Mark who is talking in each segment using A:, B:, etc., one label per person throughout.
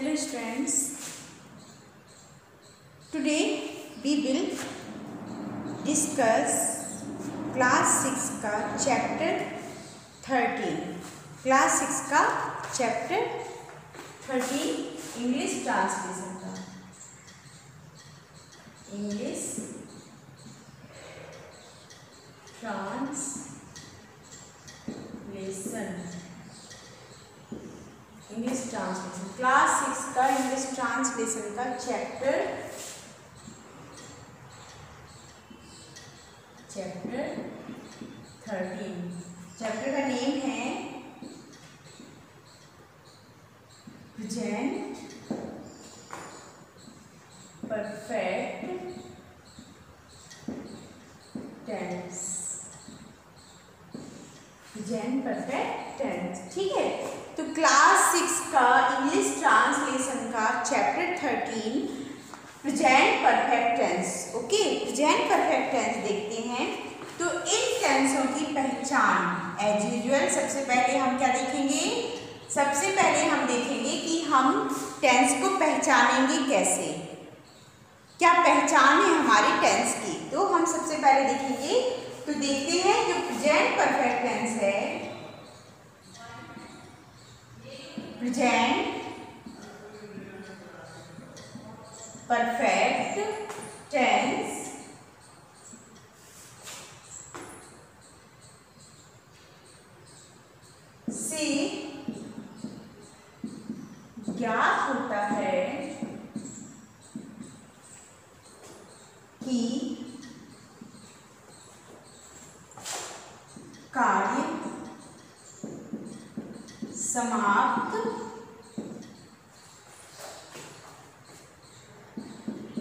A: Hello students, today we will discuss class 6 का chapter 13 class 6 का chapter 13 English translation का English translation class 6 का English translation का chapter 13 chapter का name है present perfect tense. Present perfect tense, ठीक है। तो क्लास 6 का इंग्लिश ट्रांसलेशन का chapter 13 present perfect tense. Okay, present perfect tense देखते हैं। तो इन टेंसों की पहचान एज यूजुअल सबसे पहले हम क्या देखेंगे? सबसे पहले हम देखेंगे कि हम टेंस को पहचानेंगे कैसे, क्या पहचान है हमारे टेंस की। तो हम सबसे पहले देखेंगे, तो देखते हैं जो प्रेजेंट परफेक्ट टेंस है, प्रेजेंट परफेक्ट टेंस से ज्ञात होता है कि कार्य समाप्त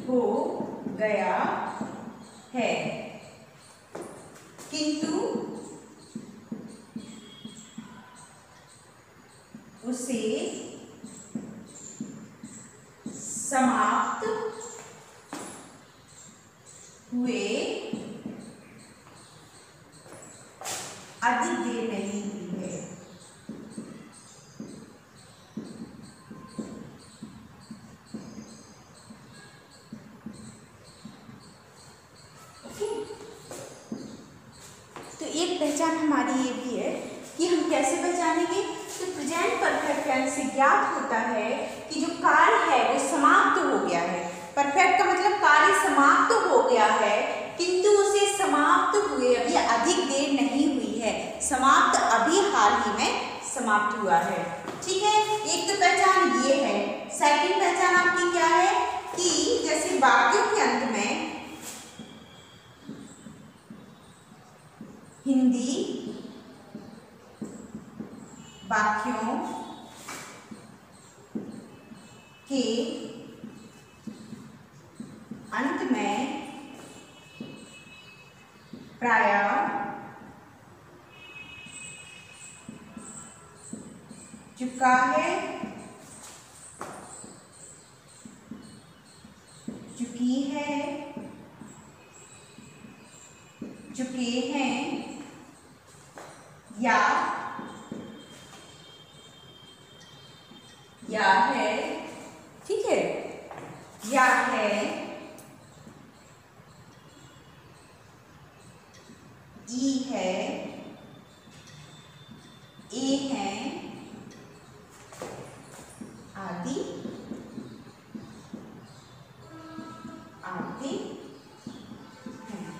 A: हो गया है, किंतु उसे समाप्त हुए अधिक देर नहीं हुई है। तो एक पहचान हमारी ये भी है कि हम कैसे पहचानेंगे। तो प्रेजेंट परफेक्ट टेंस से ज्ञात होता है कि जो कार्य है वो समाप्त हो गया है। परफेक्ट का मतलब कार्य समाप्त हो गया है, किंतु उसे समाप्त हुए अभी अधिक देर नहीं हुई है। समाप्त अभी हाल ही में समाप्त हुआ है, ठीक है। एक तो पहचान ये है। सेकंड पहचान आपकी क्या है कि जैसे वाक्यों के अंत में हिंदी वाक्यों के अंत में प्रायः चुका है, चुकी है, चुके हैं या है, ठीक है, या है, ई है, ए है आदि आदि हैं।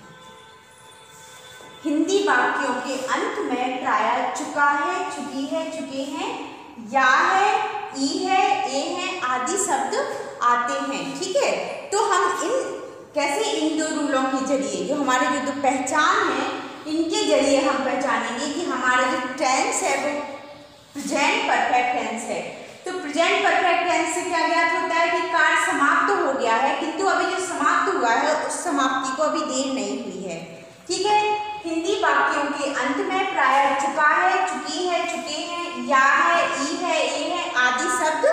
A: हिंदी वाक्यों के अंत में प्रायः चुका है, चुकी है, चुके हैं, या है, ई है, ए है आदि शब्द आते हैं, ठीक है। तो हम कैसे इन दो रूलों के जरिए जो हमारे जो दो पहचान है इनके जरिए हम पहचानेंगे कि हमारा जो टेंस है वो प्रेजेंट परफेक्ट टेंस है। तो प्रेजेंट परफेक्ट टेंस से क्या ज्ञात होता है कि कार्य समाप्त हो गया है, किंतु अभी जो समाप्त हुआ है उस समाप्ति को अभी देर नहीं हुई है, ठीक है। हिंदी वाक्यों के अंत में प्रायः चुका है, चुकी है, चुके हैं, या है, ई है, ए है आदि शब्द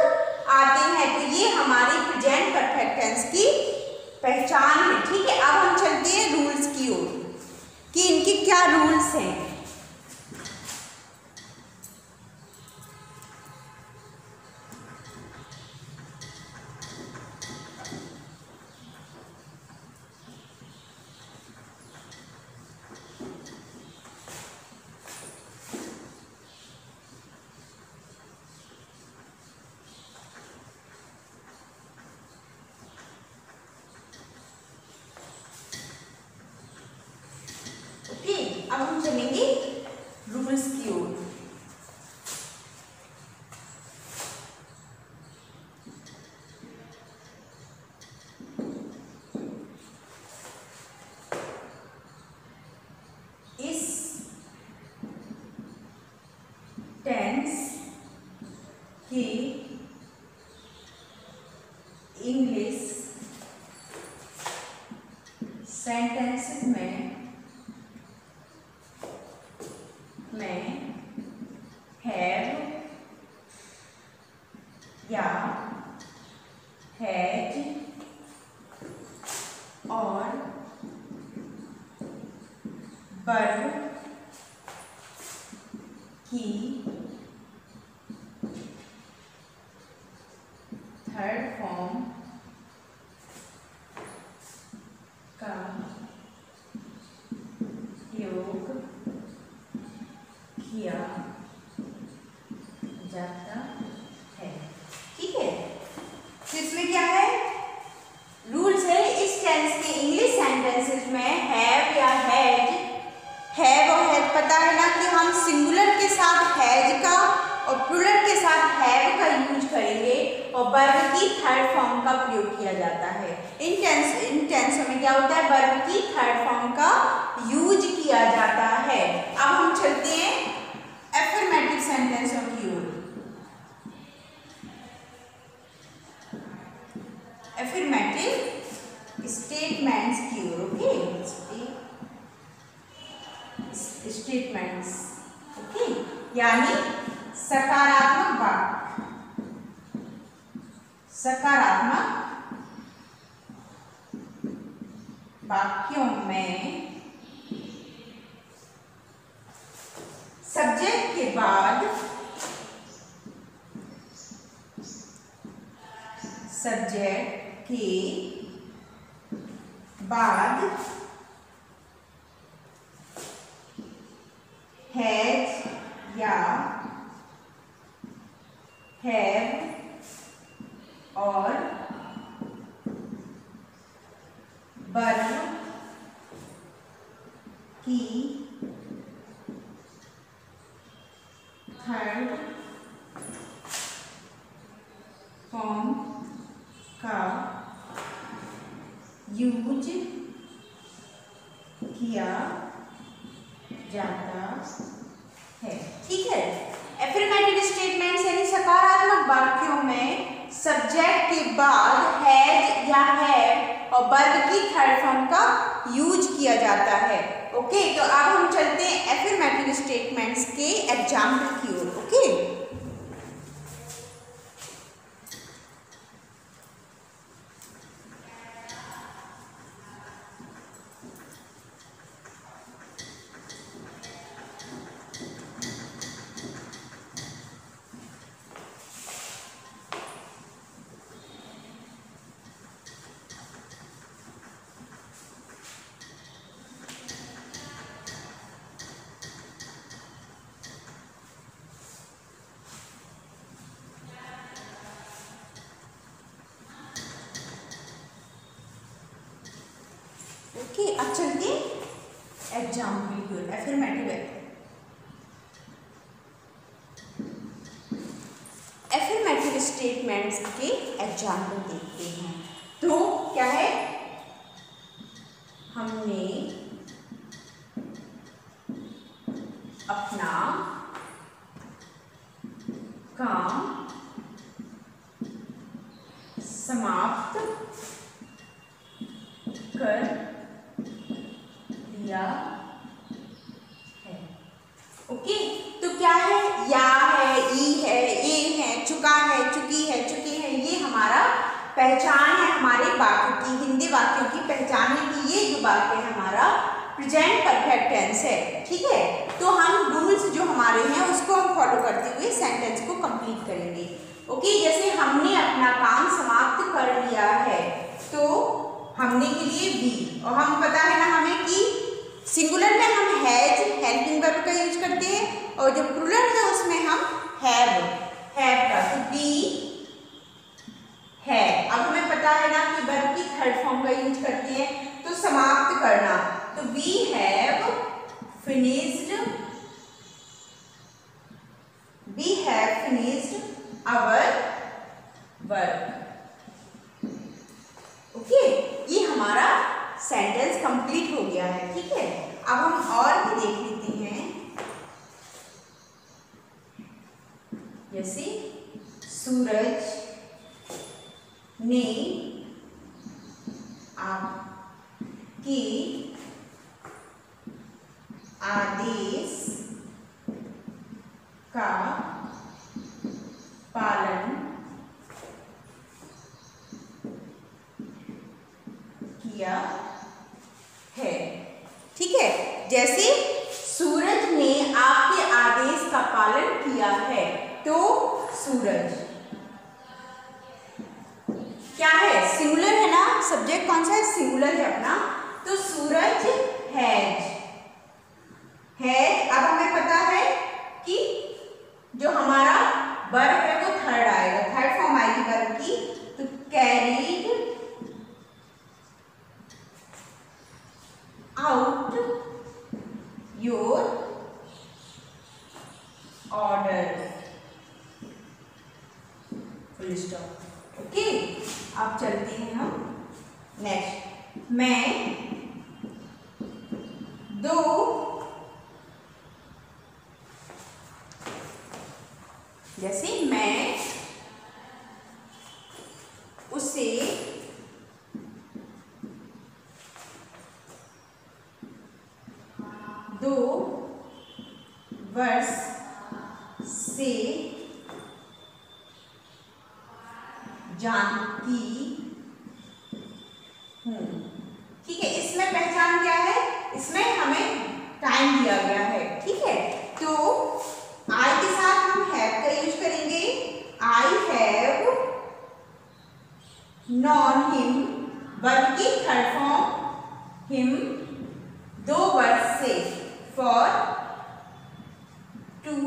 A: आते हैं। तो ये हमारी प्रेजेंट परफेक्ट टेंस की पहचान है, ठीक है। अब हम चलते हैं रूल्स की ओर कि इनके क्या रूल्स हैं। की ओर। इस टेंस की इंग्लिश सेंटेंसेस में हैव या हैज और वर्ब की थर्ड फॉर्म का प्रयोग किया जाता है। ठीक है, तो इसमें क्या है, रूल्स है। इस टेंस के इंग्लिश सेंटेंसेस में हैव या हैज, हैव और हैज पता है ना कि हम सिंगुलर के साथ हैज का और प्लूरल के साथ हैव का यूज करेंगे और वर्ब की थर्ड फॉर्म का प्रयोग किया जाता है। इन टेंसों में क्या होता है, वर्ब की थर्ड फॉर्म का यूज किया जाता है। अब हम चलते हैं एफर्मेटिव सेंटेंसों की ओर। एफर्मेटिव स्टेटमेंट्स की ओर। ओके, स्टेटमेंट्स, ओके, यानी सकारात्मक वाक्य। सकारात्मक वाक्यों में सब्जेक्ट के बाद हैज या हैव और वर्ब की थर्ड फॉर्म का यूज किया जाता है। ठीक है, एफर्मेटिव स्टेटमेंट्स यानी सकारात्मक वाक्यों में सब्जेक्ट के बाद हैज या हैव और वर्ब की थर्ड फॉर्म का यूज किया जाता है। ओके, तो अब हम चलते हैं एफर्मेटिव स्टेटमेंट्स के एग्जाम्पल की ओर। ओके, ओके, अब चलते हैं एग्जाम्पल की ओर। एफर्मेटिव स्टेटमेंट्स के एग्जाम्पल देखते हैं। तो क्या है, हमने अपना काम समाप्त कर दिया है। ओके, तो क्या है, या है, ई है, ए है, चुका है, चुकी है, चुके हैं, ये हमारा पहचान है हमारे वाक्यों की, हिंदी वाक्यों की पहचान है कि ये जो वाक्य है हमारा प्रेजेंट परफेक्ट टेंस है। ठीक है, तो हम रूल्स जो हमारे हैं उसको हम फॉलो करते हुए सेंटेंस को कंप्लीट करेंगे। ओके, जैसे हमने अपना काम समाप्त कर लिया है, तो हमने के लिए बी, और हम पता है ना हमें कि सिंगुलर में हम हैज हेल्पिंग वर्ब का यूज करते हैं और जो प्लूरल है उसमें हम हैव का, तो बी है। अब हमें पता है ना कि वर्ब की थर्ड फॉर्म का यूज करते हैं, तो समाप्त करना, तो we have finished we have finished our work. Okay, ये हमारा सेंटेंस कंप्लीट हो गया है। ठीक है, अब हम और भी देख लेते हैं। जैसे सूरज ने आपके आदेश का पालन किया है। ठीक है, जैसे सूरज ने आपके आदेश का पालन किया है, तो सूरज क्या है? सिंगुलर है ना, सब्जेक्ट कौन सा है? सिंगुलर है अपना, तो सूरज हैज। अब हमें पता है कि जो हमारा वर्ब है वो थर्ड आएगा, थर्ड फॉर्म आएगी वर्ब की, तो carried out your order, full stop. Okay, अब चलते हैं हम नेक्स्ट। मैं 2 जैसे मैं उसे 2 वर्ष से जानती हूँ। ठीक है, इसमें पहचान क्या है? इसमें हमें टाइम दिया गया है। ठीक है, तो आई के साथ हम हैव का यूज करेंगे। I have non him, verb की थर्ड फॉर्म हिम 2 वर्ष से, फॉर 2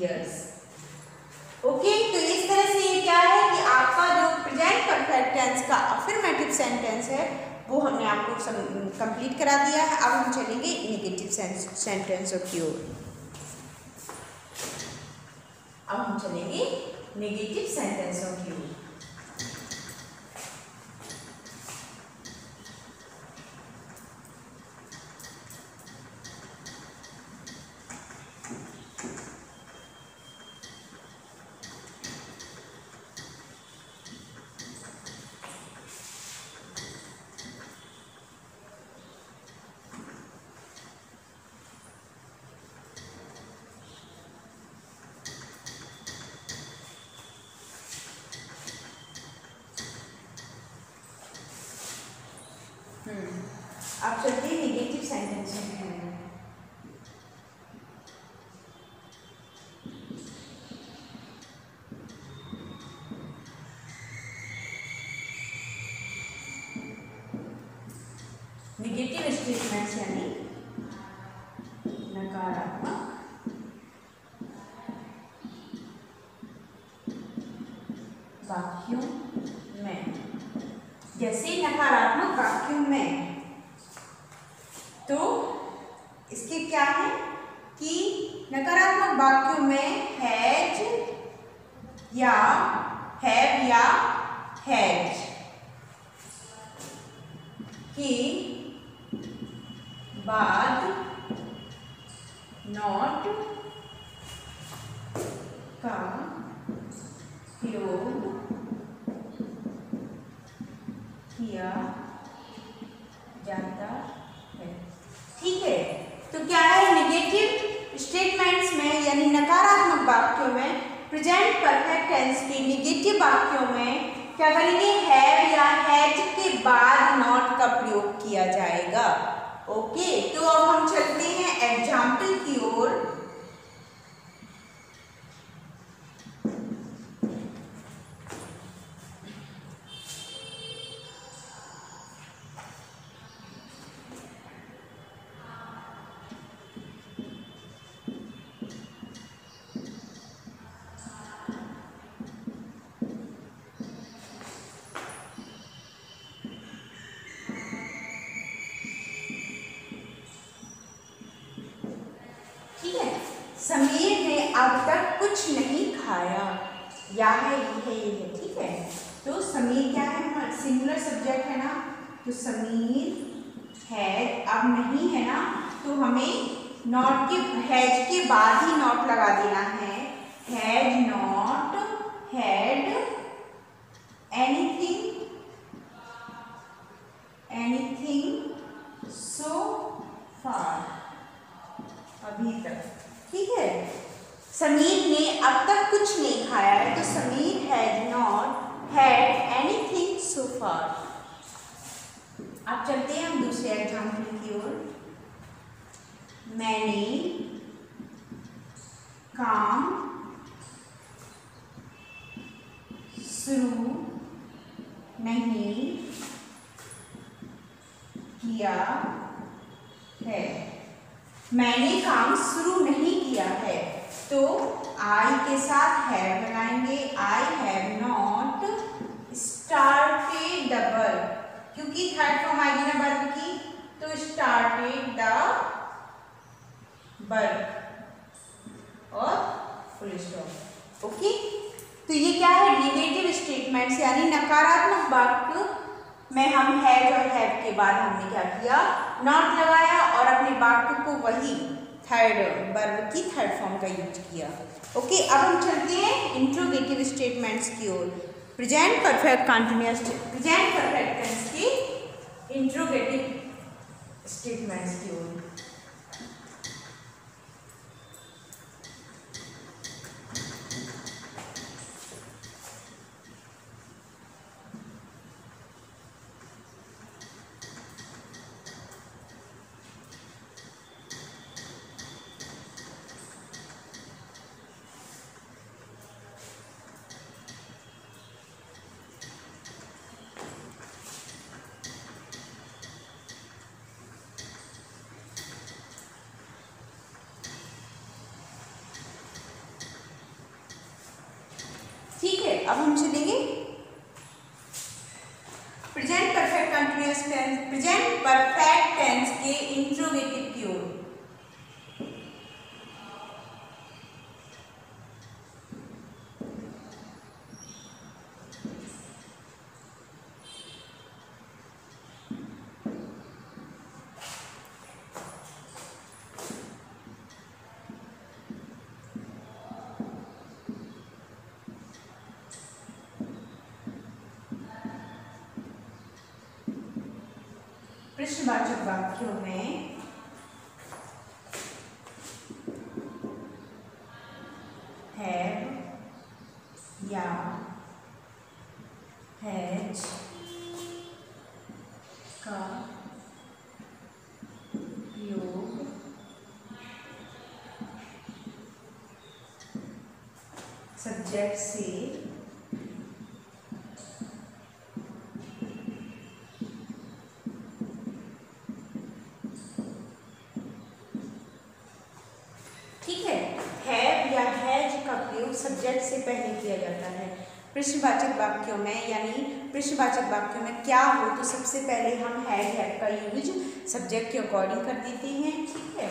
A: years। ओके, तो इस तरह से ये क्या है कि आपका जो प्रेजेंट परफेक्ट टेंस का अफर्मेटिव सेंटेंस है वो हमने आपको कंप्लीट करा दिया है। अब हम चलेंगे नेगेटिव सेंटेंसों की ओर। अब हम चलेंगे नेगेटिव सेंटेंसों की ओर। आप चलते हैं नेगेटिव सेंटेंस में। नेगेटिव स्टेटमेंट्स यानी नकारात्मक वाक्यों में। जैसे नकारात्मक वाक्यों में, तो इसके क्या है कि नकारात्मक वाक्यों में हैज या हैव या हैज के बाद नॉट का प्रयोग किया जाता है। ठीक है, तो क्या है? नेगेटिव स्टेटमेंट्स में यानी नकारात्मक वाक्यों में, प्रेजेंट परफेक्ट टेंस के नेगेटिव वाक्यों में क्या करेंगे? हैव या हैज के बाद नॉट का प्रयोग किया जाएगा। ओके, तो अब हम चलते हैं एग्जाम्पल की ओर। ठीक है। समीर ने अब तक कुछ नहीं खाया, या है ये है, ठीक है। तो समीर क्या है, सिंगुलर सब्जेक्ट है ना, तो समीर है, अब नहीं है ना, तो हमें नॉट के, हैज के बाद ही नॉट लगा देना है। Has not had anything so far, अभी तक, ठीक है। समीर ने अब तक कुछ नहीं खाया है, तो Sameer has not had anything so far. अब चलते हैं हम दूसरे एग्जाम्पल की ओर। मैंने काम शुरू नहीं किया है। मैंने काम शुरू नहीं किया है, तो आई के साथ हैव लगाएंगे। I have not started the work, क्योंकि थर्ड फॉर्म आएगी ना वर्ब की, तो स्टार्टेड द वर्क और फुल स्टॉप। ओके, तो ये क्या है, नेगेटिव स्टेटमेंट्स, यानी नकारात्मक वाक्य में हम हैज और हैव के बाद हमने क्या किया, नॉट लगाया और अपने वाक्य को वही थर्ड वर्ब की थर्ड फॉर्म का यूज किया। ओके, अब हम चलते हैं इंट्रोगेटिव स्टेटमेंट्स की ओर। Present perfect continuous, present perfect tense की इंट्रोगेटिव स्टेटमेंट्स की ओर। ठीक है, अब हम चलेंगे present perfect continuous tense, present perfect tense के इंट्रोगेटिव की ओर। प्रश्नवाचक वाक्यों में हैव या हैज का उपयोग सब्जेक्ट से सब्जेक्ट से पहले किया जाता है। प्रश्नवाचक वाक्यों में, यानी प्रश्नवाचक वाक्यों में क्या हो तो सबसे पहले हम हैव का यूज सब्जेक्ट के अकॉर्डिंग कर देते हैं। ठीक है,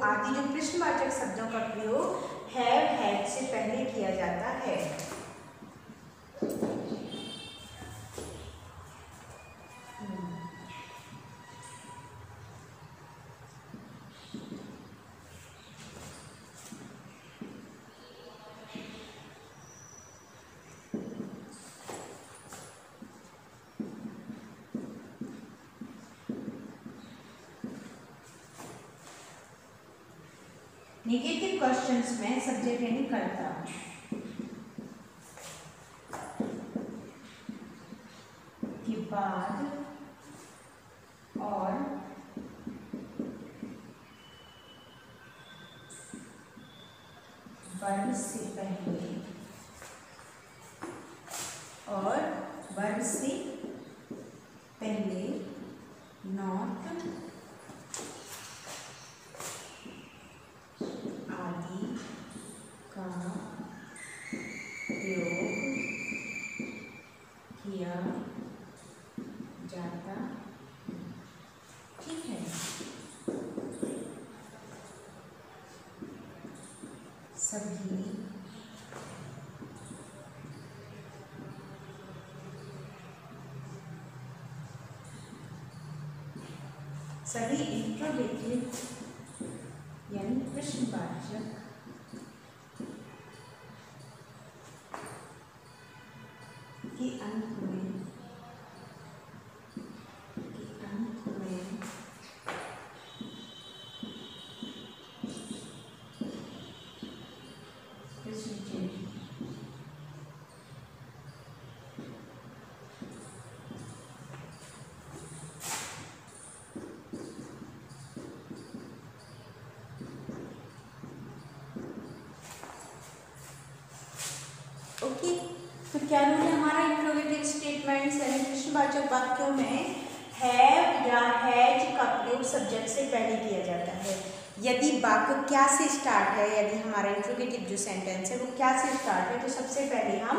A: आदि जो प्रश्नवाचक शब्दों का प्रयोग हैव हैड से पहले किया जाता है। नेगेटिव क्वेश्चंस में सब्जेक्ट यानी कर्ता के बाद और वर्ब से पहले और वर्ब से पहले नॉट आदि का प्रयोग किया जाता, ठीक है। सभी इंट्रोगेटिव यानी प्रश्नवाचक के अंत में प्रश्न चिन्ह ओके। तो क्या रूल है हमारा इंट्रोगेटिव स्टेटमेंट्स यानी प्रश्नवाचक वाक्यों में हैव या हैज का प्रयोग सब्जेक्ट से पहले किया जाता है। यदि वाक्य क्या से स्टार्ट है, यदि हमारा इंट्रोगेटिव जो सेंटेंस है वो क्या से स्टार्ट है, तो सबसे पहले हम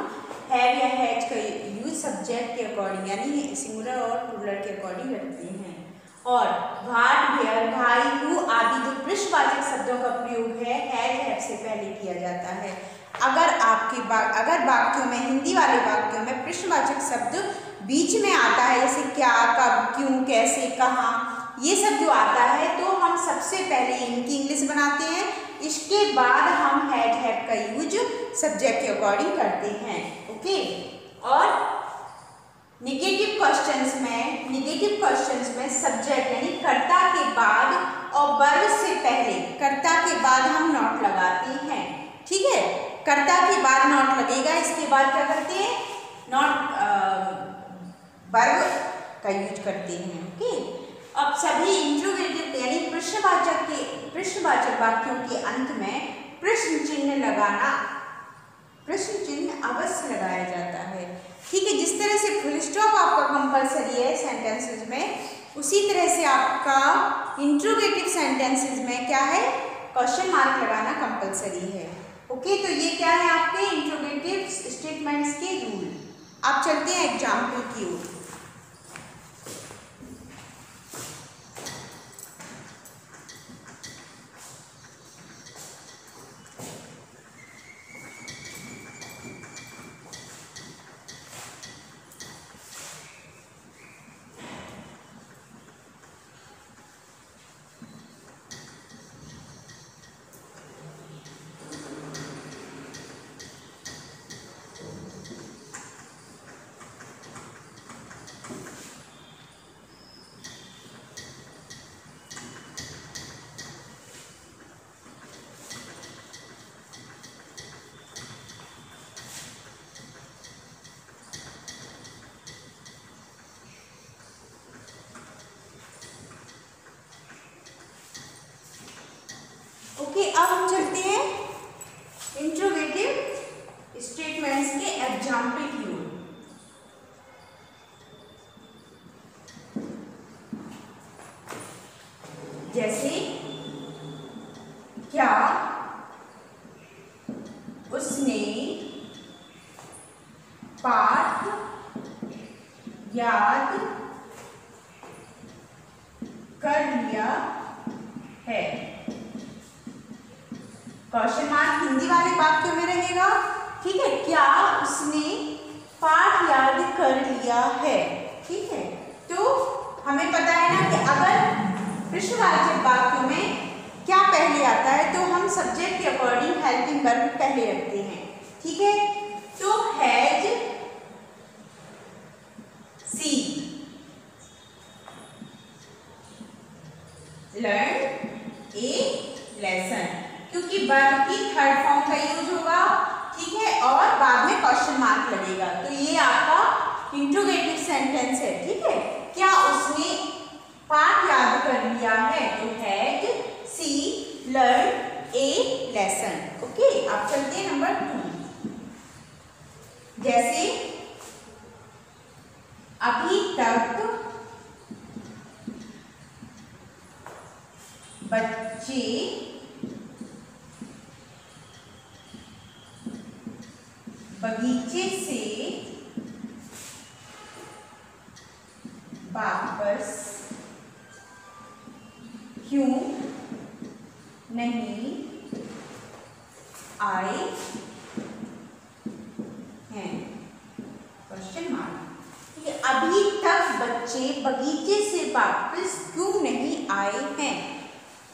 A: हैव या हैज का यूज सब्जेक्ट के अकॉर्डिंग यानी सिंगुलर और प्लूरल के अकॉर्डिंग करते हैं। और व्हाट, वेयर, भाई, हु आदि जो प्रश्नवाचक शब्दों का प्रयोग है हैज हैव से पहले किया जाता है। अगर वाक्यों में, हिंदी वाले वाक्यों में प्रश्नवाचक शब्द बीच में आता है, जैसे क्या, कब, क्यों, कैसे, कहाँ, ये सब जो आता है, तो हम सबसे पहले इनकी इंग्लिश बनाते हैं, इसके बाद हम हैज हैव का यूज सब्जेक्ट के अकॉर्डिंग करते हैं। ओके। और नेगेटिव क्वेश्चंस में सब्जेक्ट यानी कर्ता के बाद और वर्ब से पहले, कर्ता के बाद हम नॉट लगाते हैं, ठीक है। कर्ता के बाद नॉट लगेगा, इसके बाद क्या करते हैं, नॉट वर्ब का यूज करते हैं। ओके। अब सभी इंट्रोगेटिव यानी प्रश्नवाचक वाक्यों के अंत में प्रश्न चिन्ह अवश्य लगाया जाता है, ठीक है। जिस तरह से फुल स्टॉप आपका कंपलसरी है सेंटेंसेस में, उसी तरह से आपका इंट्रोगेटिव सेंटेंसेस में क्या है, क्वेश्चन मार्क लगाना कंपलसरी है। ओके। तो ये क्या है आपके इंट्रोगेटिव स्टेटमेंट्स के रूल। आप चलते हैं एग्जाम्पल की ओर। ओके। अब हम चलते हैं इंट्रोगेटिव स्टेटमेंट्स के एग्जाम्पल की ओर। जैसे क्या उसने पाठ याद कर लिया है। क्वेश्चन मार्क हिंदी वाले वाक्यों में रहेगा, ठीक है। क्या उसने पाठ याद कर लिया है, ठीक है। तो हमें पता है ना कि अगर प्रश्नवाचक वाक्यों में क्या पहले आता है, तो हम सब्जेक्ट के अकॉर्डिंग हेल्पिंग वर्ब पहले रखते हैं, ठीक है। तो has she learn a lesson, क्योंकि वर्ब की थर्ड फॉर्म का यूज होगा, ठीक है, और बाद में क्वेश्चन मार्क लगेगा। तो ये आपका इंट्रोगेटिव सेंटेंस है, ठीक है। क्या उसने पाठ याद कर लिया है? तो had she learn a lesson. Okay, अब चलते हैं नंबर 2। जैसे अभी तक बच्चे बगीचे से वापस क्यों नहीं आए हैं? Question mark. ठीक है, अभी तक बच्चे बगीचे से वापस क्यों नहीं आए हैं?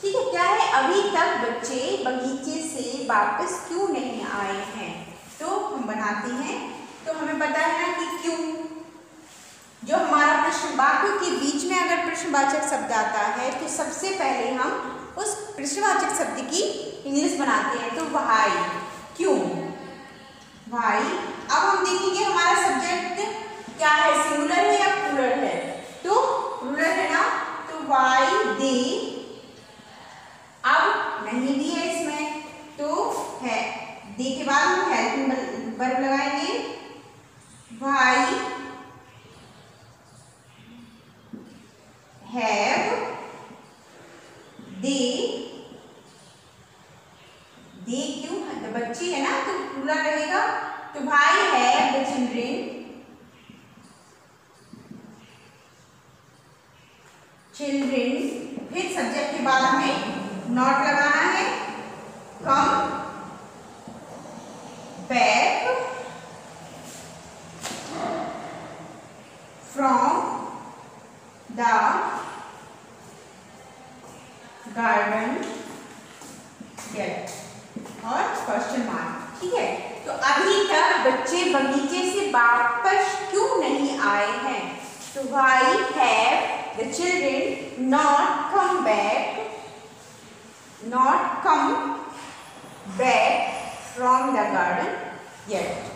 A: ठीक है, क्या है? अभी तक बच्चे बगीचे से वापस क्यों नहीं आए हैं? तो हम बनाते हैं। तो हमें पता है ना कि क्यों, जो हमारा प्रश्न वाक्य के बीच में अगर प्रश्नवाचक शब्द आता है तो सबसे पहले हम उस प्रश्नवाचक शब्द की इंग्लिश बनाते हैं। तो व्हाई, क्यों, व्हाई। अब हम देखेंगे हमारा सब्जेक्ट क्या है, सिंगुलर है या प्लूरल है? तो प्लूरल है ना, तो व्हाई दे। अब नहीं भी है इसमें, तो है दे के बाद हम हेल्पिंग वर्ब लगाएंगे। व्हाई हैव दे, दे क्यों है? तो बच्चे है ना, तो प्लूरल रहेगा। तो why have the children, children, फिर सब्जेक्ट के बाद हमें नॉट लगाना है। Come back from the garden gate और क्वेश्चन मार्क। ठीक है, तो अभी तक बच्चे बगीचे से वापस क्यों नहीं आए हैं? तो why have the children not come back, not come back from the garden yet।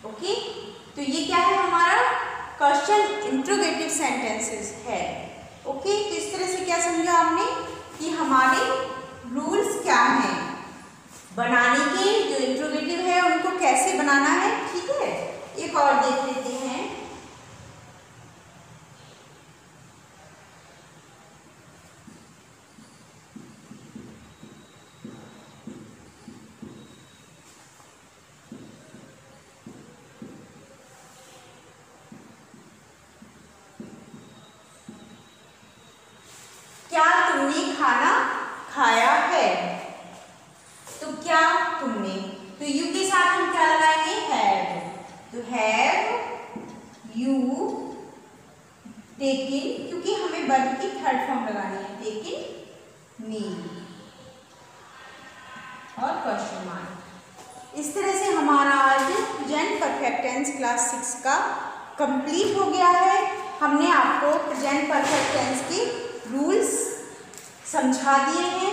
A: Okay, तो ये क्या है? हमारा क्वेश्चन इंट्रोगेटिव सेंटेंसेस है। ओके, तो इस तरह से क्या समझा आपने कि हमारे रूल्स क्या हैं बनाने के, जो इंट्रोगेटिव है उनको कैसे बनाना है। ठीक है, एक और देख लेते हैं। क्या तुमने खाना खाया है? तो क्या तुमने, तो यू के साथ हम क्या लगाएंगे? हैव। तो हैव यू टेकिन, क्योंकि हमें वर्ब की थर्ड फॉर्म लगानी है, टेकिन मील और क्वेश्चन मार्क। इस तरह से हमारा आज प्रेजेंट परफेक्ट टेंस क्लास 6 का कंप्लीट हो गया है। हमने आपको प्रेजेंट परफेक्ट टेंस के रूल्स समझा दिए हैं।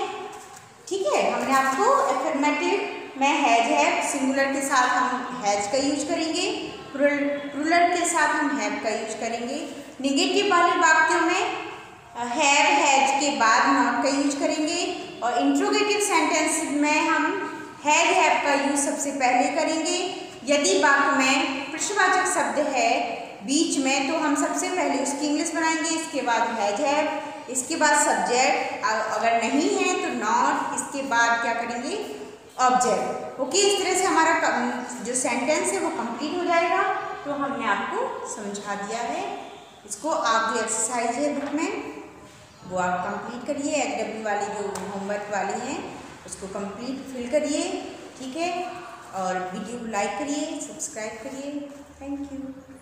A: ठीक है, हमने आपको एफर्मेटिव में हैज है, सिंगुलर के साथ हम हैज का यूज करेंगे, प्लूरल के साथ हम हैव का यूज करेंगे। नेगेटिव वाले वाक्यों में हैव हैज के बाद नॉट का यूज करेंगे, और इंट्रोगेटिव सेंटेंस में हम हैव का यूज सबसे पहले करेंगे। यदि वाक्य में प्रश्नवाचक शब्द है बीच में तो हम सबसे पहले उसकी इंग्लिश बनाएंगे, इसके बाद हैव, इसके बाद सब्जेक्ट, अगर नहीं है तो नॉट, इसके बाद क्या करेंगे? ऑब्जेक्ट। ओके, इस तरह से हमारा जो सेंटेंस है वो कंप्लीट हो जाएगा। तो हमने आपको समझा दिया है। इसको आप जो एक्सरसाइज है बुक में वो आप कंप्लीट करिए, HW वाली जो होमवर्क वाली हैं उसको कंप्लीट फिल करिए। ठीक है, और वीडियो को लाइक करिए, सब्सक्राइब करिए। Thank you.